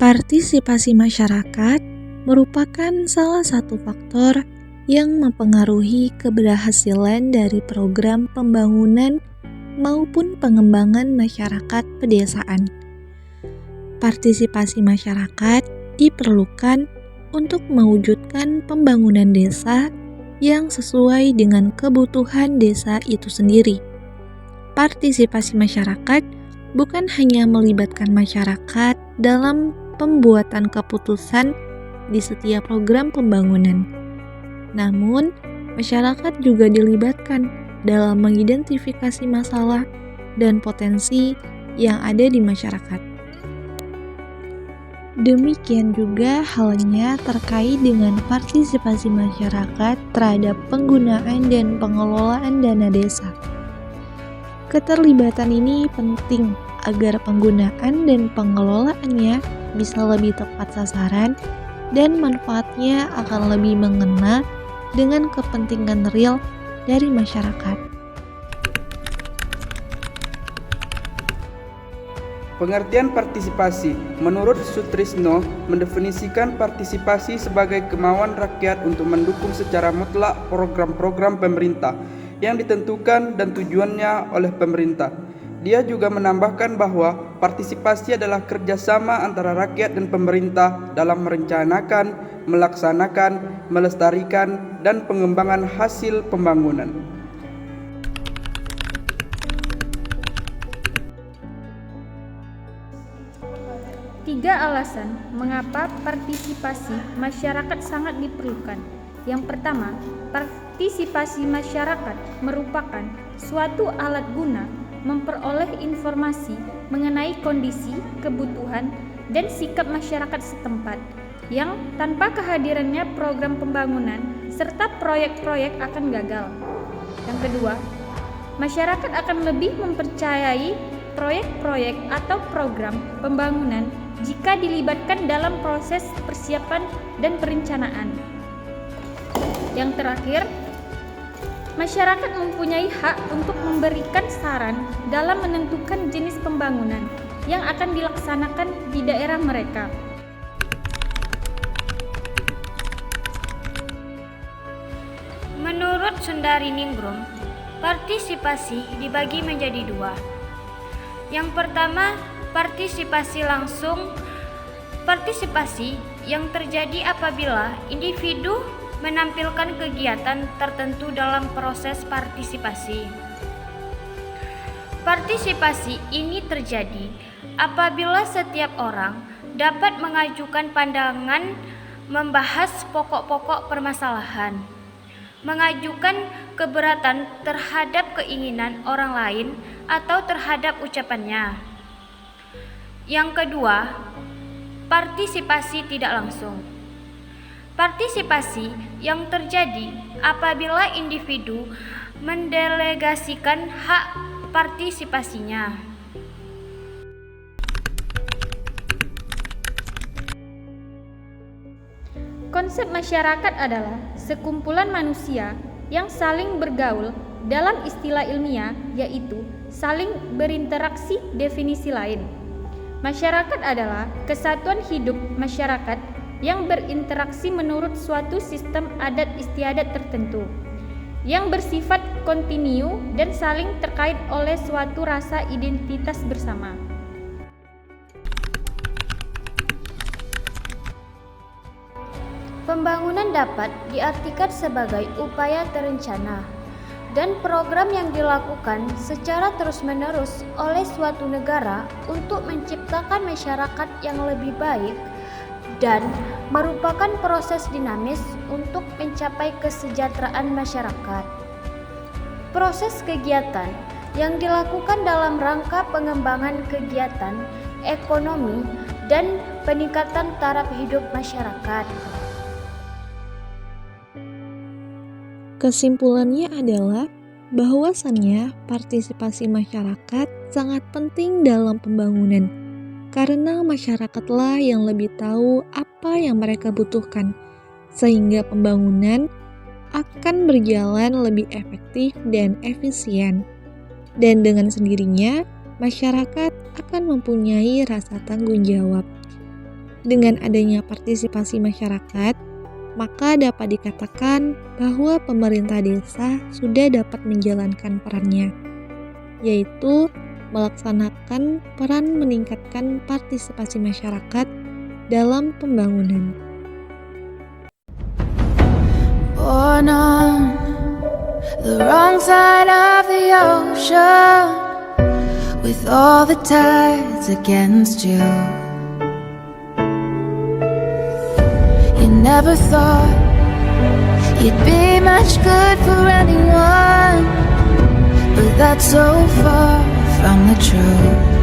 Partisipasi masyarakat merupakan salah satu faktor yang mempengaruhi keberhasilan dari program pembangunan maupun pengembangan masyarakat pedesaan. Partisipasi masyarakat diperlukan untuk mewujudkan pembangunan desa yang sesuai dengan kebutuhan desa itu sendiri. Partisipasi masyarakat bukan hanya melibatkan masyarakat dalam pembuatan keputusan di setiap program pembangunan, namun masyarakat juga dilibatkan dalam mengidentifikasi masalah dan potensi yang ada di masyarakat. Demikian juga halnya terkait dengan partisipasi masyarakat terhadap penggunaan dan pengelolaan dana desa. Keterlibatan ini penting agar penggunaan dan pengelolaannya bisa lebih tepat sasaran dan manfaatnya akan lebih mengena dengan kepentingan real dari masyarakat. Pengertian partisipasi menurut Sutrisno mendefinisikan partisipasi sebagai kemauan rakyat untuk mendukung secara mutlak program-program pemerintah yang ditentukan dan tujuannya oleh pemerintah. Dia juga menambahkan bahwa partisipasi adalah kerjasama antara rakyat dan pemerintah dalam merencanakan, melaksanakan, melestarikan, dan pengembangan hasil pembangunan. Tiga alasan mengapa partisipasi masyarakat sangat diperlukan. Yang pertama, partisipasi masyarakat merupakan suatu alat guna memperoleh informasi mengenai kondisi, kebutuhan, dan sikap masyarakat setempat yang tanpa kehadirannya program pembangunan serta proyek-proyek akan gagal. Yang kedua, masyarakat akan lebih mempercayai proyek-proyek atau program pembangunan jika dilibatkan dalam proses persiapan dan perencanaan. Yang terakhir, masyarakat mempunyai hak untuk memberikan saran dalam menentukan jenis pembangunan yang akan dilaksanakan di daerah mereka. Menurut Sundari Ningrum, partisipasi dibagi menjadi dua. Yang pertama, partisipasi langsung. Partisipasi yang terjadi apabila individu menampilkan kegiatan tertentu dalam proses partisipasi. Partisipasi ini terjadi apabila setiap orang dapat mengajukan pandangan, membahas pokok-pokok permasalahan, mengajukan keberatan terhadap keinginan orang lain atau terhadap ucapannya. Yang kedua, partisipasi tidak langsung. Partisipasi yang terjadi apabila individu mendelegasikan hak partisipasinya. Konsep masyarakat adalah sekumpulan manusia yang saling bergaul, dalam istilah ilmiah yaitu saling berinteraksi. Definisi lain, masyarakat adalah kesatuan hidup masyarakat yang berinteraksi menurut suatu sistem adat istiadat tertentu yang bersifat kontinu dan saling terkait oleh suatu rasa identitas bersama. Pembangunan dapat diartikan sebagai upaya terencana dan program yang dilakukan secara terus-menerus oleh suatu negara untuk menciptakan masyarakat yang lebih baik dan merupakan proses dinamis untuk mencapai kesejahteraan masyarakat. Proses kegiatan yang dilakukan dalam rangka pengembangan kegiatan ekonomi dan peningkatan taraf hidup masyarakat. Kesimpulannya adalah bahwasannya partisipasi masyarakat sangat penting dalam pembangunan, karena masyarakatlah yang lebih tahu apa yang mereka butuhkan, sehingga pembangunan akan berjalan lebih efektif dan efisien. Dan dengan sendirinya, masyarakat akan mempunyai rasa tanggung jawab. Dengan adanya partisipasi masyarakat, maka dapat dikatakan bahwa pemerintah desa sudah dapat menjalankan perannya, yaitu melaksanakan peran meningkatkan partisipasi masyarakat dalam pembangunan. Born on the wrong side of the ocean, with all the tides against you. You never thought you'd be much good for anyone, but that's so far from the truth.